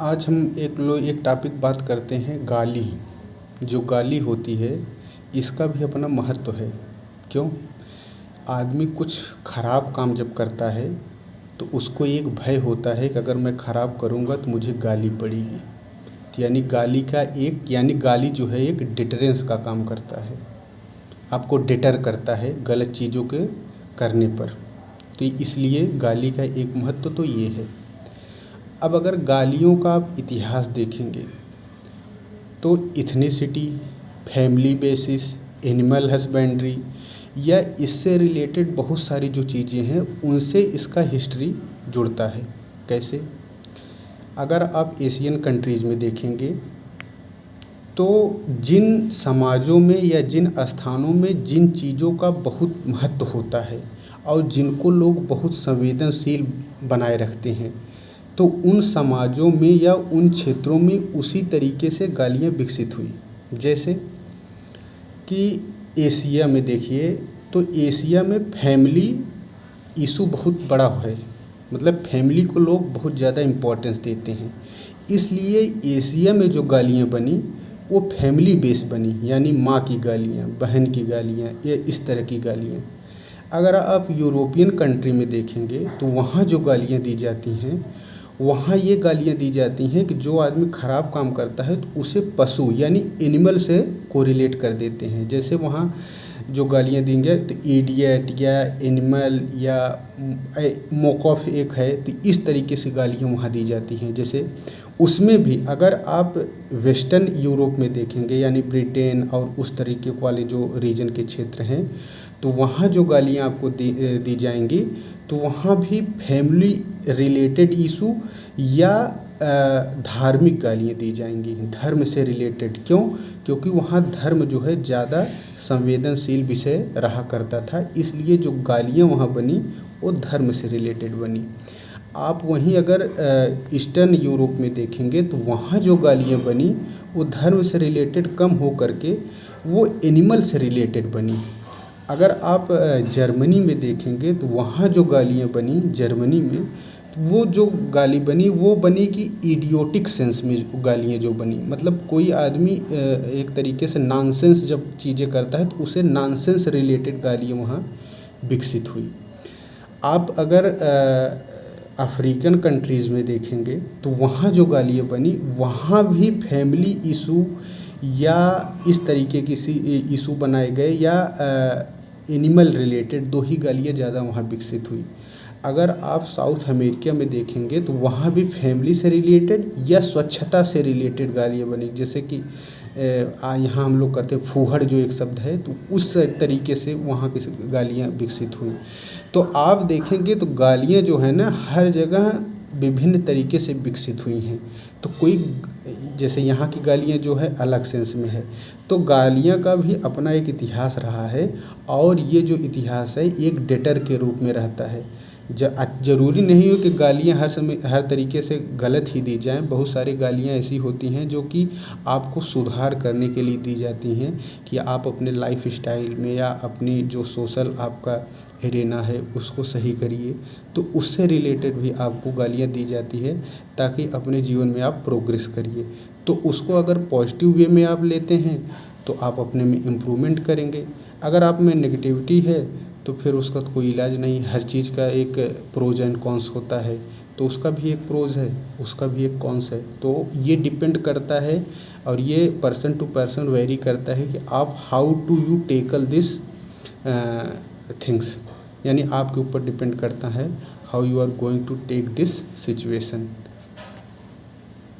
आज हम एक टॉपिक बात करते हैं गाली। जो गाली होती है इसका भी अपना महत्व है। क्यों? आदमी कुछ ख़राब काम जब करता है तो उसको एक भय होता है कि अगर मैं ख़राब करूँगा तो मुझे गाली पड़ेगी। तो यानी गाली जो है एक डिटरेंस का काम करता है, आपको डिटर करता है गलत चीज़ों के करने पर। तो इसलिए गाली का एक महत्व तो ये है। अब अगर गालियों का आप इतिहास देखेंगे तो ethnicity, family basis, animal husbandry या इससे रिलेटेड बहुत सारी जो चीज़ें हैं उनसे इसका हिस्ट्री जुड़ता है। कैसे? अगर आप एशियन कंट्रीज़ में देखेंगे तो जिन समाजों में या जिन स्थानों में जिन चीज़ों का बहुत महत्व होता है और जिनको लोग बहुत संवेदनशील बनाए रखते हैं, तो उन समाजों में या उन क्षेत्रों में उसी तरीके से गालियाँ विकसित हुई। जैसे कि एशिया में देखिए तो एशिया में फैमिली इशू बहुत बड़ा है, मतलब फैमिली को लोग बहुत ज़्यादा इम्पोर्टेंस देते हैं। इसलिए एशिया में जो गालियाँ बनी वो फैमिली बेस बनी, यानी माँ की गालियाँ, बहन की गालियाँ या इस तरह की गालियाँ। अगर आप यूरोपियन कंट्री में देखेंगे तो वहाँ जो गालियाँ दी जाती हैं, वहाँ ये गालियाँ दी जाती हैं कि जो आदमी ख़राब काम करता है तो उसे पशु यानी एनिमल से कोरिलेट कर देते हैं। जैसे वहाँ जो गालियाँ देंगे तो इडियट या एनिमल या मोकॉफ एक है, तो इस तरीके से गालियाँ वहाँ दी जाती हैं। जैसे उसमें भी अगर आप वेस्टर्न यूरोप में देखेंगे यानी ब्रिटेन और उस तरीके वाले जो रीजन के क्षेत्र हैं, तो वहाँ जो गालियाँ आपको दी जाएंगी तो वहाँ भी फैमिली रिलेटेड इशू या धार्मिक गालियाँ दी जाएंगी, धर्म से रिलेटेड। क्यों? क्योंकि वहाँ धर्म जो है ज़्यादा संवेदनशील विषय रहा करता था, इसलिए जो गालियाँ वहाँ बनी वो धर्म से रिलेटेड बनी। आप वहीं अगर ईस्टर्न यूरोप में देखेंगे तो वहाँ जो गालियाँ बनी वो धर्म से रिलेटेड कम हो करके वो एनिमल से रिलेटेड बनी। अगर आप जर्मनी में देखेंगे तो वहाँ जो गालियाँ बनी जर्मनी में, वो जो गाली बनी वो बनी कि इडियोटिक सेंस में गालियाँ जो बनी, मतलब कोई आदमी एक तरीके से नॉनसेंस जब चीज़ें करता है तो उसे नॉनसेंस रिलेटेड गालियाँ वहाँ विकसित हुई। आप अगर अफ्रीकन कंट्रीज़ में देखेंगे तो वहाँ जो गालियाँ बनी वहाँ भी फैमिली इशू या इस तरीके की इशू बनाए गए या एनिमल रिलेटेड दो ही गालियाँ ज़्यादा वहाँ विकसित हुई। अगर आप साउथ अमेरिका में देखेंगे तो वहाँ भी फैमिली से रिलेटेड या स्वच्छता से रिलेटेड गालियाँ बनी। जैसे कि यहाँ हम लोग करते हैं फूहड़ जो एक शब्द है, तो उस तरीके से वहाँ की गालियाँ विकसित हुई। तो आप देखेंगे तो गालियाँ जो है ना हर जगह विभिन्न तरीके से विकसित हुई हैं। तो कोई जैसे यहाँ की गालियाँ जो है अलग सेंस में है, तो गालियाँ का भी अपना एक इतिहास रहा है और ये जो इतिहास है एक डेटर के रूप में रहता है। ज़रूरी नहीं हो कि गालियाँ हर समय हर तरीके से गलत ही दी जाएं। बहुत सारी गालियाँ ऐसी होती हैं जो कि आपको सुधार करने के लिए दी जाती हैं कि आप अपने लाइफ स्टाइल में या अपनी जो सोशल आपका एरेना है उसको सही करिए। तो उससे रिलेटेड भी आपको गालियाँ दी जाती है ताकि अपने जीवन में आप प्रोग्रेस करिए। तो उसको अगर पॉजिटिव वे में आप लेते हैं तो आप अपने में इम्प्रूवमेंट करेंगे। अगर आप में नेगेटिविटी है तो फिर उसका तो कोई इलाज नहीं। हर चीज़ का एक प्रोज एंड कॉन्स होता है, तो उसका भी एक प्रोज है, उसका भी एक कॉन्स है। तो ये डिपेंड करता है और ये पर्सन टू पर्सन वेरी करता है कि आप how to you tackle this things, यानी आपके ऊपर डिपेंड करता है how you are going to take this situation.